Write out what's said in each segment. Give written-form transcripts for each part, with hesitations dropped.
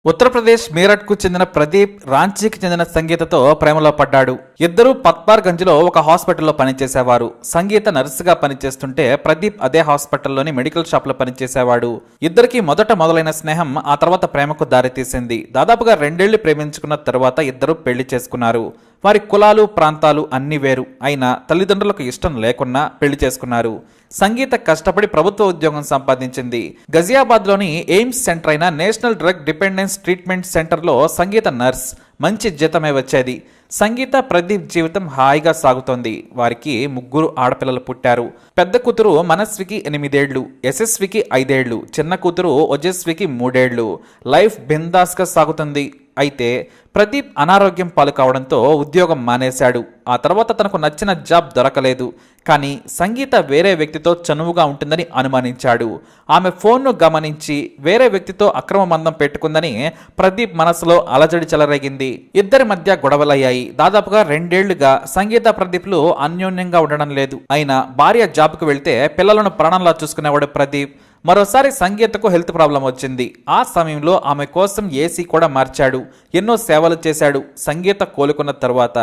ఉత్తరప్రదేశ్ మీరట్కు చెందిన ప్రదీప్ రాంచీకి చెందిన సంగీతతో ప్రేమలో పడ్డాడు. ఇద్దరూ పత్బార్గంజ్లో ఒక హాస్పిటల్లో పనిచేసేవారు. సంగీత నర్సుగా పనిచేస్తుంటే ప్రదీప్ అదే హాస్పిటల్లోని మెడికల్ షాప్లో పనిచేసేవాడు. ఇద్దరికి మొదలైన స్నేహం ఆ తర్వాత ప్రేమకు దారితీసింది. దాదాపుగా 2 ఏళ్లు ప్రేమించుకున్న తర్వాత ఇద్దరు పెళ్లి చేసుకున్నారు. వారి కులాలు ప్రాంతాలు అన్ని వేరు అయినా తల్లిదండ్రులకు ఇష్టం లేకున్నా పెళ్లి చేసుకున్నారు. సంగీత కష్టపడి ప్రభుత్వ ఉద్యోగం సంపాదించింది. గజియాబాద్లోని ఎయిమ్స్ సెంటర్ అయిన నేషనల్ డ్రగ్ డిపెండెన్స్ ట్రీట్మెంట్ సెంటర్లో సంగీత నర్స్. మంచి జీతమే వచ్చేది. సంగీత ప్రదీప్ జీవితం హాయిగా సాగుతోంది. వారికి 3 ఆడపిల్లలు పుట్టారు. పెద్ద కూతురు మనస్వికి 8 ఏళ్లు, యశస్వికి 5 ఏళ్లు, చిన్న కూతురు ఓజస్వికి 3 ఏళ్లు. లైఫ్ బిందాస్గా సాగుతుంది. అయితే ప్రదీప్ అనారోగ్యం పాలు కావడంతో ఉద్యోగం మానేశాడు. ఆ తర్వాత తనకు నచ్చిన జాబ్ దొరకలేదు. కానీ సంగీత వేరే వ్యక్తితో చనువుగా ఉంటుందని అనుమానించాడు. ఆమె ఫోన్ను గమనించి వేరే వ్యక్తితో అక్రమ బంధం పెట్టుకుందని ప్రదీప్ మనసులో అలజడి చెలరేగింది. ఇద్దరి మధ్య గొడవలయ్యాయి. దాదాపుగా 2 ఏళ్లుగా సంగీత ప్రదీప్లు అన్యోన్యంగా ఉండడం లేదు. అయినా భార్య జాబ్కు వెళ్తే పిల్లలను ప్రాణంలా చూసుకునేవాడు ప్రదీప్. మరోసారి సంగీతకు హెల్త్ ప్రాబ్లం వచ్చింది. ఆ సమయంలో ఆమె కోసం ఏసీ కూడా మార్చాడు. ఎన్నో సేవలు చేశాడు. సంగీత కోలుకున్న తర్వాత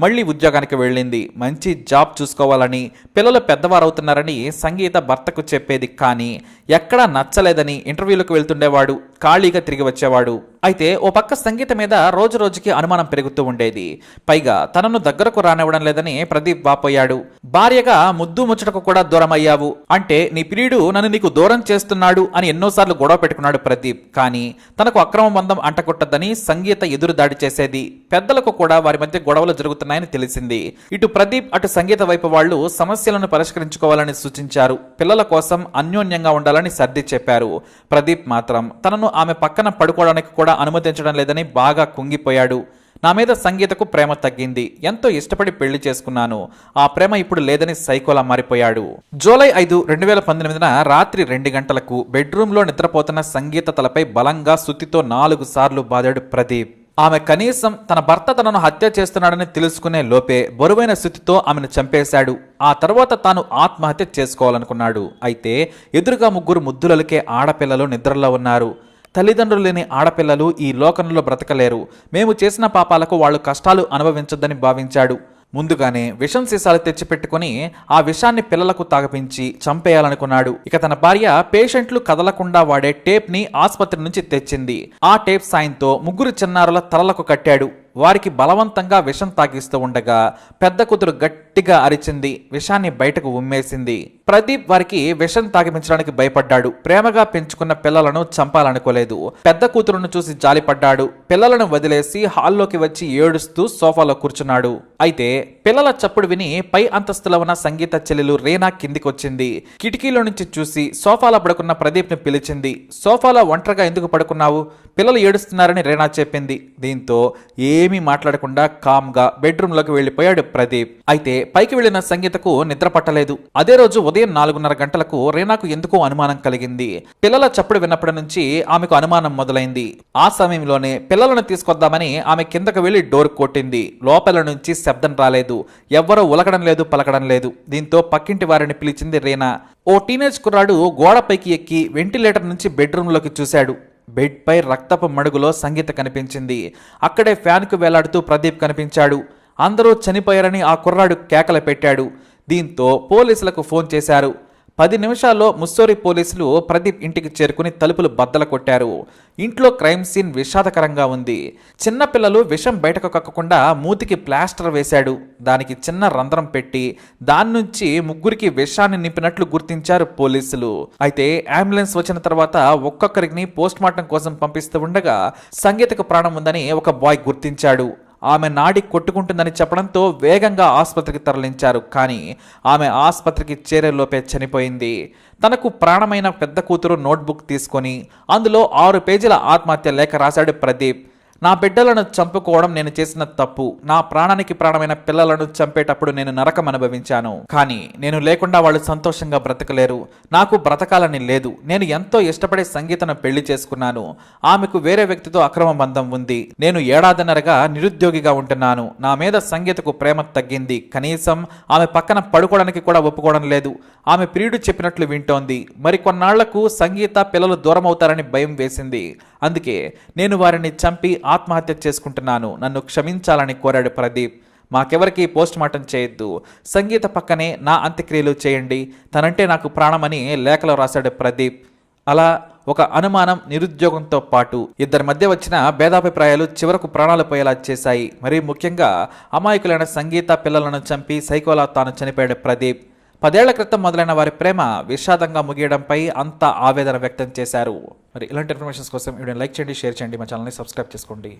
మళ్ళీ ఉద్యోగానికి వెళ్ళింది. మంచి జాబ్ చూసుకోవాలని, పిల్లలు పెద్దవారవుతున్నారని సంగీత భర్తకు చెప్పేది. కానీ ఎక్కడా నచ్చలేదని ఇంటర్వ్యూలకు వెళ్తుండేవాడు. ఖాళీగా తిరిగి వచ్చేవాడు. అయితే ఓ పక్క సంగీత మీద రోజు రోజుకి అనుమానం పెరుగుతూ ఉండేది. పైగా తనను దగ్గరకు రానివ్వడం లేదని ప్రదీప్ వాపోయాడు. భార్యగా ముద్దు ముచ్చటకు కూడా దూరం అయ్యావు అంటే నీ ప్రియుడు నన్ను నీకు దూరం చేస్తున్నాడు అని ఎన్నోసార్లు గొడవ పెట్టుకున్నాడు ప్రదీప్. కానీ తనకు అక్రమ బంధం అంటకొట్టద్దని సంగీత ఎదురు దాడి చేసేది. పెద్దలకు కూడా వారి మధ్య గొడవలు జరుగుతున్నాయని తెలిసింది. ఇటు ప్రదీప్ అటు సంగీత వైపు వాళ్లు సమస్యలను పరిష్కరించుకోవాలని సూచించారు. పిల్లల కోసం అన్యోన్యంగా ఉండాలని సర్ది చెప్పారు. ప్రదీప్ మాత్రం తనను ఆమె పక్కన పడుకోవడానికి కూడా అనుమతించడం లేదని బాగా కుంగిపోయాడు. నా మీద సంగీతకు ప్రేమ తగ్గింది. ఎంతో ఇష్టపడి పెళ్లి చేసుకున్నాను. ఆ ప్రేమ ఇప్పుడు లేదని సైకోలా మారిపోయాడు. జూలై 5, 2019 రాత్రి 2 గంటలకు బెడ్రూమ్లో నిద్రపోతున్న సంగీత తలపై బలంగా సుత్తితో 4 సార్లు బాదాడు ప్రదీప్. ఆమె కనీసం తన భర్త తనను హత్య చేస్తున్నాడని తెలుసుకునే లోపే బరువైన సుత్తితో ఆమెను చంపేశాడు. ఆ తర్వాత తాను ఆత్మహత్య చేసుకోవాలనుకున్నాడు. అయితే ఎదురుగా 3 ముద్దులకే ఆడపిల్లలు నిద్రలో ఉన్నారు. తల్లిదండ్రులు లేని ఆడపిల్లలు ఈ లోకంలో బ్రతకలేరు. మేము చేసిన పాపాలకు వాళ్ళు కష్టాలు అనుభవించొద్దని భావించాడు. ముందుగానే విషం సీసాలు తెచ్చిపెట్టుకుని ఆ విషాన్ని పిల్లలకు తాగపించి చంపేయాలనుకున్నాడు. ఇక తన భార్య పేషెంట్లు కదలకుండా వాడే టేప్ ని ఆసుపత్రి నుంచి తెచ్చింది. ఆ టేప్ సాయంతో 3 చిన్నారుల తలలకు కట్టాడు. వారికి బలవంతంగా విషం తాగిస్తూ ఉండగా పెద్ద కూతురు గట్టిగా అరిచింది. విషాన్ని బయటకు ఉమ్మేసింది. ప్రదీప్ వారికి విషం తాగిపించడానికి భయపడ్డాడు. ప్రేమగా పెంచుకున్న పిల్లలను చంపాలనుకోలేదు. పెద్ద కూతురును చూసి జాలిపడ్డాడు. పిల్లలను వదిలేసి హాల్లోకి వచ్చి ఏడుస్తూ సోఫాలో కూర్చున్నాడు. అయితే పిల్లల చప్పుడు విని పై అంతస్తులో ఉన్న సంగీత చెల్లెలు రీనా కిందికొచ్చింది. కిటికీలో నుంచి చూసి సోఫాలో పడుకున్న ప్రదీప్ ని పిలిచింది. సోఫాలో ఒంటరిగా ఎందుకు పడుకున్నావు? పిల్లలు ఏడుస్తున్నారని రీనా చెప్పింది. దీంతో ఏమీ మాట్లాడకుండా కామ్గా బెడ్రూమ్లోకి వెళ్లిపోయాడు ప్రదీప్. అయితే పైకి వెళ్లిన సంగీతకు నిద్ర పట్టలేదు. అదే రోజు ఉదయం 4:30 గంటలకు రీనాకు ఎందుకో అనుమానం కలిగింది. పిల్లల చప్పుడు విన్నప్పటి నుంచి ఆమెకు అనుమానం మొదలైంది. ఆ సమయంలోనే పిల్లలను తీసుకొద్దామని ఆమె కిందకు వెళ్లి డోర్ కొట్టింది. లోపల నుంచి శబ్దం రాలేదు. ఎవ్వరూ ఉలకడం లేదు, పలకడం లేదు. దీంతో పక్కింటి వారిని పిలిచింది రీనా. ఓ టీనేజ్ కుర్రాడు గోడపైకి ఎక్కి వెంటిలేటర్ నుంచి బెడ్రూమ్లోకి చూశాడు. బెడ్ పై రక్తపు మడుగులో సంగీత కనిపించింది. అక్కడే ఫ్యాన్కు వేలాడుతూ ప్రదీప్ కనిపించాడు. అందరూ చనిపోయారని ఆ కుర్రాడు కేకలు పెట్టాడు. దీంతో పోలీసులకు ఫోన్ చేశారు. 10 నిమిషాల్లో ముస్సోరి పోలీసులు ప్రదీప్ ఇంటికి చేరుకుని తలుపులు బద్దలు కొట్టారు. ఇంట్లో క్రైమ్ సీన్ విషాదకరంగా ఉంది. చిన్నపిల్లలు విషం బయటకు కక్కకుండా మూతికి ప్లాస్టర్ వేశాడు. దానికి చిన్న రంధ్రం పెట్టి దాని నుంచి 3కి విషాన్ని నింపినట్లు గుర్తించారు పోలీసులు. అయితే అంబులెన్స్ వచ్చిన తర్వాత ఒక్కొక్కరికి పోస్ట్మార్టం కోసం పంపిస్తూ ఉండగా సంగీతకు ప్రాణం ఉందని ఒక బాయ్ గుర్తించాడు. ఆమె నాడి కొట్టుకుంటుందని చెప్పడంతో వేగంగా ఆసుపత్రికి తరలించారు. కానీ ఆమె ఆసుపత్రికి చేరేలోపే చనిపోయింది. తనకు ప్రాణమైన పెద్ద కూతురు నోట్బుక్ తీసుకొని అందులో 6 పేజీల ఆత్మహత్య లేఖ రాశాడు ప్రదీప్. నా బిడ్డలను చంపుకోవడం నేను చేసిన తప్పు. నా ప్రాణానికి ప్రాణమైన పిల్లలను చంపేటప్పుడు నేను నరకం అనుభవించాను. కానీ నేను లేకుండా వాళ్ళు సంతోషంగా బ్రతకలేరు. నాకు బ్రతకాలని లేదు. నేను ఎంతో ఇష్టపడే సంగీతను పెళ్లి చేసుకున్నాను. ఆమెకు వేరే వ్యక్తితో అక్రమ బంధం ఉంది. నేను ఏడాదిన్నరగా నిరుద్యోగిగా ఉంటున్నాను. నా మీద సంగీతకు ప్రేమ తగ్గింది. కనీసం ఆమె పక్కన పడుకోవడానికి కూడా ఒప్పుకోవడం లేదు. ఆమె ప్రియుడు చెప్పినట్లు వింటోంది. మరి కొన్నాళ్లకు సంగీత పిల్లలు దూరం అవుతారని భయం వేసింది. అందుకే నేను వారిని చంపి ఆత్మహత్య చేసుకుంటున్నాను. నన్ను క్షమించాలని కోరాడు ప్రదీప్. మాకెవరికి పోస్ట్ మార్టం చేయొద్దు. సంగీత పక్కనే నా అంత్యక్రియలు చేయండి. తనంటే నాకు ప్రాణమని లేఖలో రాశాడు ప్రదీప్. అలా ఒక అనుమానం, నిరుద్యోగంతో పాటు ఇద్దరి మధ్య వచ్చిన భేదాభిప్రాయాలు చివరకు ప్రాణాలు పోయేలా చేశాయి. మరీ ముఖ్యంగా అమాయకులైన సంగీత పిల్లలను చంపి సైకోలా తాను చనిపోయాడు ప్రదీప్. 10 ఏళ్ల క్రితం మొదలైన వారి ప్రేమ విషాదంగా ముగియడంపై అంతా ఆవేదన వ్యక్తం చేశారు. మరి ఇలాంటి ఇన్ఫర్మేషన్స్ కోసం వీడియోని లైక్ చేయండి, షేర్ చేయండి, మా ఛానల్ని సబ్స్క్రైబ్ చేసుకోండి.